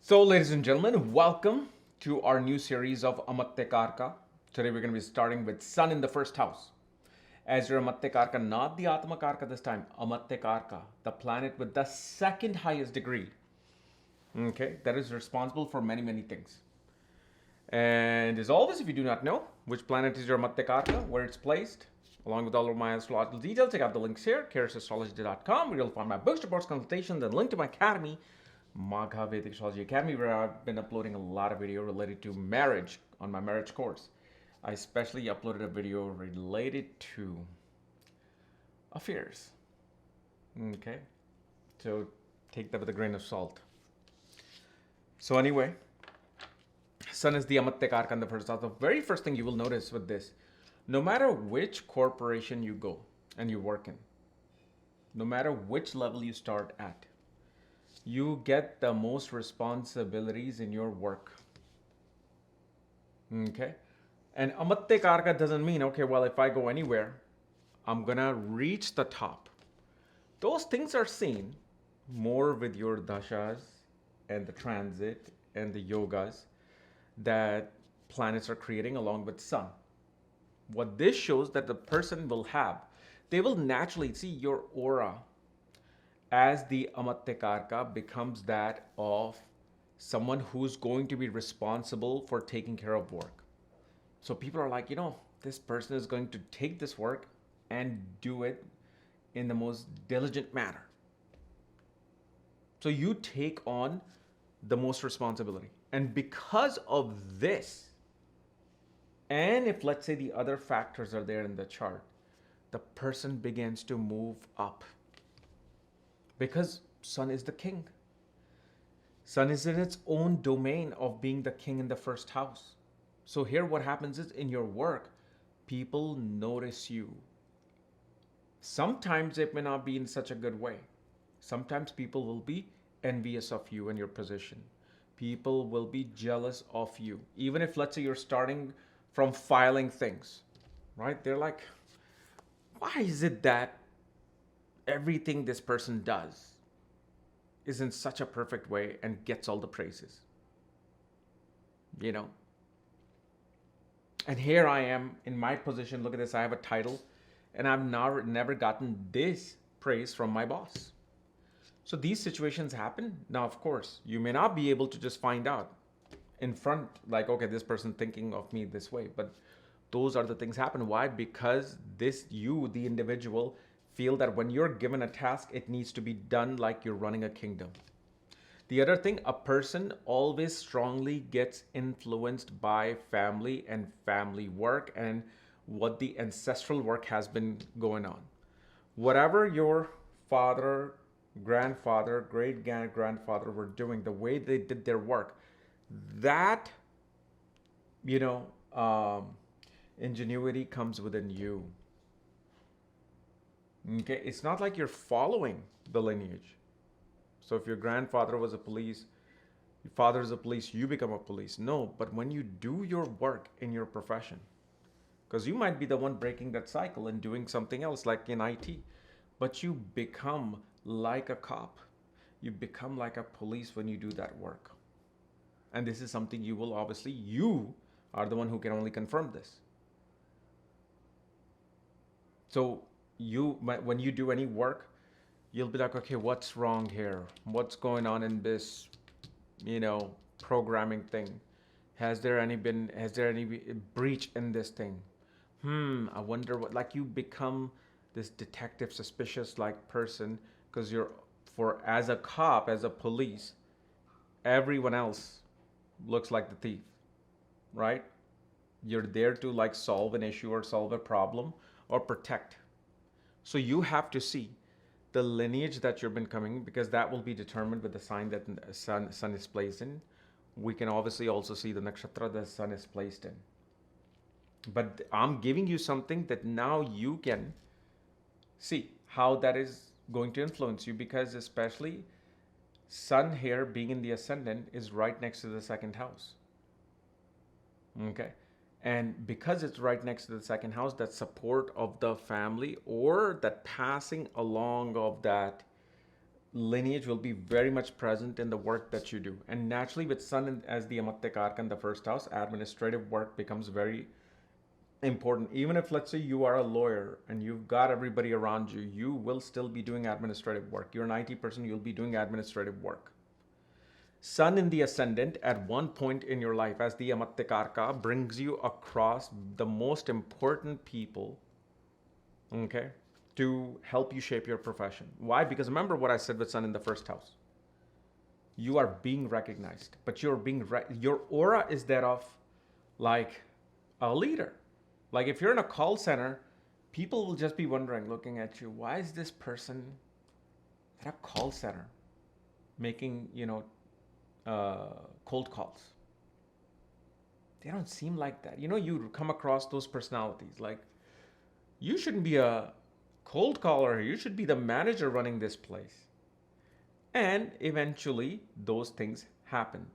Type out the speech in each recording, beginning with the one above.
So, ladies and gentlemen, welcome to our new series of Amatyakaraka. Today we're going to be starting with Sun in the first house. As your Amatyakaraka, not the Atmakaraka this time, Amatyakaraka, the planet with the second highest degree, okay, that is responsible for many, many things. And as always, if you do not know which planet is your Amatyakaraka, where it's placed, along with all of my astrological details, check out the links here, karasastrology.com, where you'll find my books, reports, consultations, and link to my academy, Magha Vedic Astrology Academy, where I've been uploading a lot of video related to marriage on my marriage course. I especially uploaded a video related to affairs. Okay, so take that with a grain of salt. So anyway, Sun is the Amatyakaraka in the first house. The very first thing you will notice with this, no matter which corporation you go and you work in, no matter which level you start at, you get the most responsibilities in your work. Okay? And Amatyakaraka doesn't mean, okay, well, if I go anywhere, I'm gonna reach the top. Those things are seen more with your dashas and the transit and the yogas that planets are creating along with Sun. What this shows that the person will have, they will naturally see your aura as the Amatyakaraka becomes that of someone who's going to be responsible for taking care of work. So people are like, this person is going to take this work and do it in the most diligent manner. So you take on the most responsibility. And because of this, and if let's say the other factors are there in the chart, the person begins to move up. Because Sun is the king. Sun is in its own domain of being the king in the first house. So here what happens is in your work, people notice you. Sometimes it may not be in such a good way. Sometimes people will be envious of you and your position. People will be jealous of you. Even if, let's say, you're starting from filing things, right? They're like, why is it that everything this person does is in such a perfect way and gets all the praises? And here I am in my position. Look at this. I have a title and I've never gotten this praise from my boss. So these situations happen. Now, of course, you may not be able to just find out in front, like, okay, this person thinking of me this way, but those are the things happen. Why? Because you, the individual, feel that when you're given a task, it needs to be done like you're running a kingdom. The other thing, a person always strongly gets influenced by family and family work and what the ancestral work has been going on. Whatever your father, grandfather, great grandfather were doing, the way they did their work, that, you know, um, ingenuity comes within you. Okay, it's not like you're following the lineage. So if your grandfather was a police, your father is a police, you become a police. No, but when you do your work in your profession, because you might be the one breaking that cycle and doing something else like in IT, but you become like a cop. You become like a police when you do that work. And this is something you are the one who can only confirm this. So when you do any work, you'll be like, okay, what's wrong here? What's going on in this, programming thing? Has there any breach in this thing? I wonder what, like you become this detective, suspicious like person because as a cop, as a police, everyone else looks like the thief, right? You're there to like solve an issue or solve a problem or protect. So you have to see the lineage that you've been coming, because that will be determined with the sign that sun is placed in. We can obviously also see the nakshatra the sun is placed in. But I'm giving you something that now you can see how that is going to influence you, because especially sun here being in the ascendant is right next to the second house. Okay. And because it's right next to the second house, that support of the family or that passing along of that lineage will be very much present in the work that you do. And naturally, with Sun as the Amatyakaraka in the first house, administrative work becomes very important. Even if, let's say, you are a lawyer and you've got everybody around you, you will still be doing administrative work. You're an IT person, you'll be doing administrative work. Sun in the ascendant at one point in your life as the Amatyakaraka brings you across the most important people, okay, to help you shape your profession. Why? Because remember what I said with Sun in the first house. You are being recognized, but your aura is that of like a leader. Like if you're in a call center, people will just be wondering, looking at you, why is this person at a call center making, cold calls? They don't seem like that. You come across those personalities. Like, you shouldn't be a cold caller. You should be the manager running this place. And eventually, those things happen.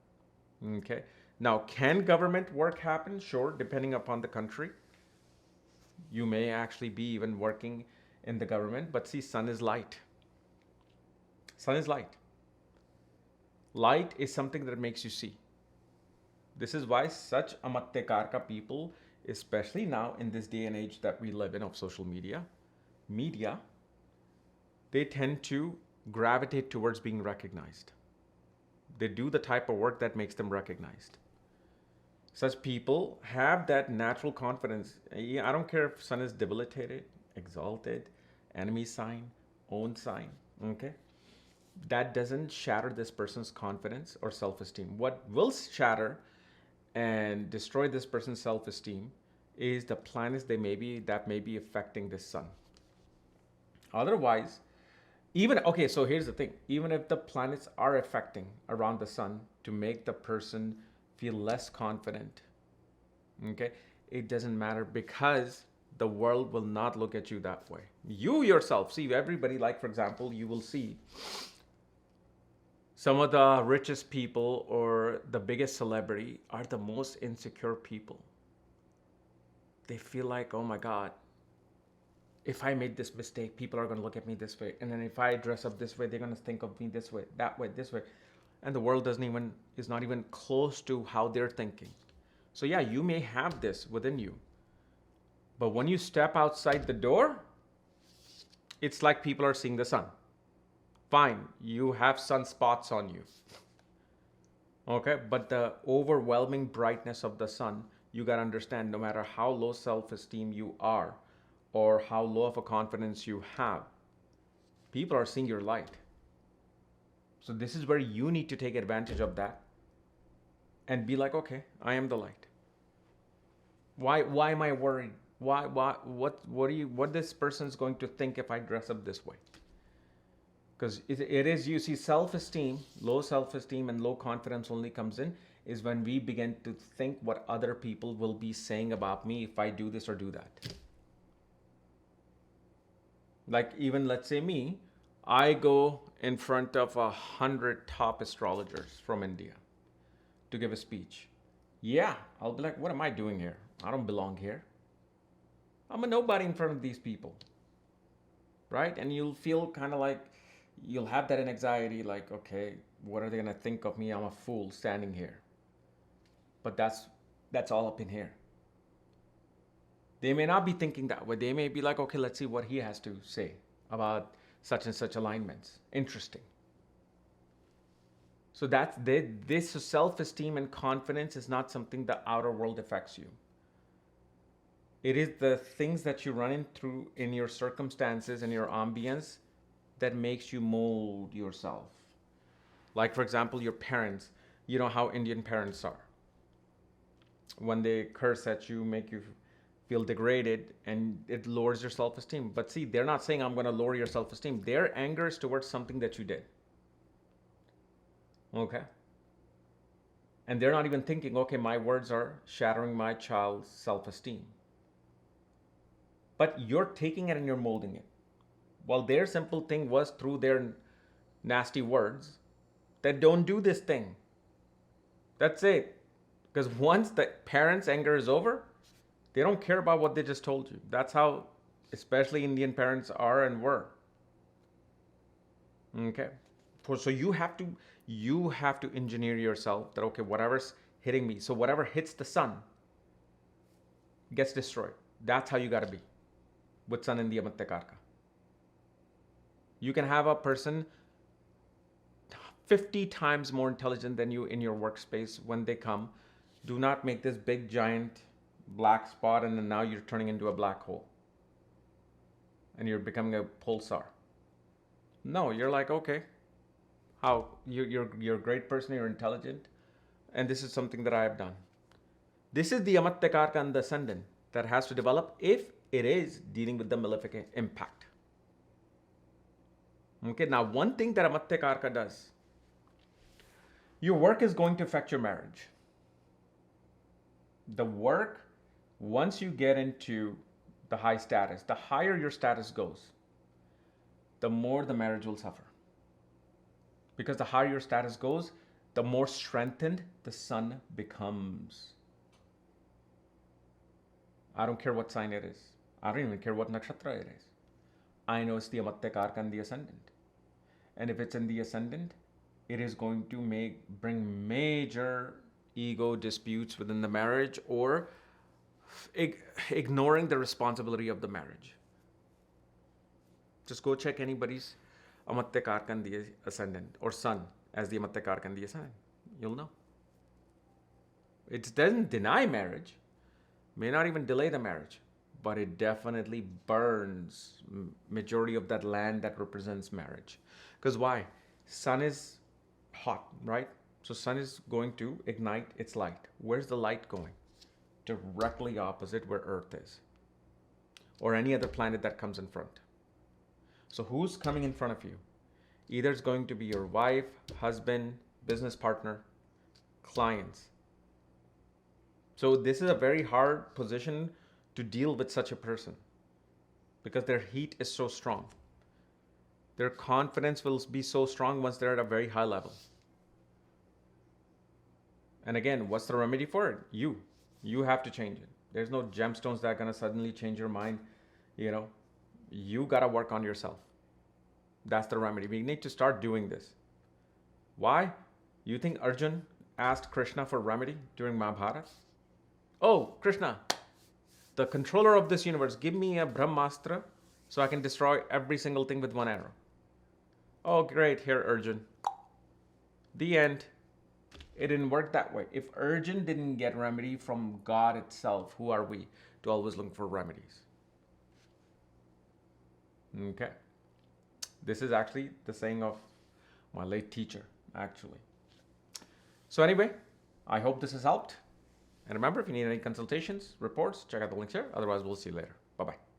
Okay. Now, can government work happen? Sure, depending upon the country. You may actually be even working in the government, but see, Sun is light. Sun is light. Light is something that makes you see. This is why such Amatyakaraka people, especially now in this day and age that we live in of social media, they tend to gravitate towards being recognized. They do the type of work that makes them recognized. Such people have that natural confidence. I don't care if Sun is debilitated, exalted, enemy sign, own sign, okay? That doesn't shatter this person's confidence or self-esteem. What will shatter and destroy this person's self-esteem is the planets that may be affecting this Sun. Otherwise, so here's the thing. Even if the planets are affecting around the Sun to make the person feel less confident, okay, it doesn't matter, because the world will not look at you that way. You yourself, see, everybody, like for example, you will see some of the richest people or the biggest celebrity are the most insecure people. They feel like, oh my God, if I made this mistake, people are going to look at me this way. And then if I dress up this way, they're going to think of me this way, that way, this way. And the world is not even close to how they're thinking. So yeah, you may have this within you. But when you step outside the door, it's like people are seeing the sun. Fine, you have sunspots on you. Okay, but the overwhelming brightness of the sun, you got to understand, no matter how low self-esteem you are or how low of a confidence you have, people are seeing your light. So this is where you need to take advantage of that and be like, okay, I am the light. Why am I worried? What this person is going to think if I dress up this way? Because it is, you see, self-esteem, low self-esteem and low confidence only comes in is when we begin to think what other people will be saying about me if I do this or do that. Like even, let's say me, I go in front of 100 top astrologers from India to give a speech. Yeah, I'll be like, what am I doing here? I don't belong here. I'm a nobody in front of these people, right? And you'll feel kind of like, you'll have that anxiety, like, okay, what are they gonna think of me? I'm a fool standing here. But that's all up in here. They may not be thinking that way. They may be like, okay, let's see what he has to say about such and such alignments. Interesting. So this self-esteem and confidence is not something the outer world affects you. It is the things that you run into in your circumstances and your ambience that makes you mold yourself. Like, for example, your parents. You know how Indian parents are. When they curse at you, make you feel degraded, and it lowers your self-esteem. But see, they're not saying I'm going to lower your self-esteem. Their anger is towards something that you did. Okay? And they're not even thinking, okay, my words are shattering my child's self-esteem. But you're taking it and you're molding it. Well, their simple thing was through their nasty words that don't do this thing. That's it. Because once the parents' anger is over, they don't care about what they just told you. That's how especially Indian parents are and were. Okay. So you have to engineer yourself that, okay, whatever's hitting me, so whatever hits the sun gets destroyed. That's how you got to be with sun in the Amatyakaraka. You can have a person 50 times more intelligent than you in your workspace. When they come, do not make this big giant black spot and then now you're turning into a black hole and you're becoming a pulsar. No, you're like, okay, how you're a great person, you're intelligent, and this is something that I have done. This is the Amatyakaraka and the ascendant that has to develop if it is dealing with the malefic impact. Okay, now one thing that Amatyakaraka does, your work is going to affect your marriage. The work, once you get into the high status, the higher your status goes, the more the marriage will suffer. Because the higher your status goes, the more strengthened the sun becomes. I don't care what sign it is. I don't even care what nakshatra it is. I know it's the Amatyakaraka and the ascendant. And if it's in the ascendant, it is going to bring major ego disputes within the marriage or ignoring the responsibility of the marriage. Just go check anybody's Amatyakaraka and the ascendant or sun as the Amatyakaraka and the ascendant. You'll know. It doesn't deny marriage, may not even delay the marriage, but it definitely burns majority of that land that represents marriage. Because why? Sun is hot, right? So sun is going to ignite its light. Where's the light going? Directly opposite where Earth is. Or any other planet that comes in front. So who's coming in front of you? Either it's going to be your wife, husband, business partner, clients. So this is a very hard position to deal with such a person because their heat is so strong. Their confidence will be so strong once they're at a very high level. And again, what's the remedy for it? You have to change it. There's no gemstones that are going to suddenly change your mind. You got to work on yourself. That's the remedy. We need to start doing this. Why? You think Arjun asked Krishna for remedy during Mahabharata? Oh, Krishna, the controller of this universe, give me a Brahmastra so I can destroy every single thing with one arrow. Oh, great, here, Arjun. The end. It didn't work that way. If Arjun didn't get remedy from God itself, who are we to always look for remedies? Okay. This is actually the saying of my late teacher, actually. So anyway, I hope this has helped. And remember, if you need any consultations, reports, check out the links here. Otherwise, we'll see you later. Bye-bye.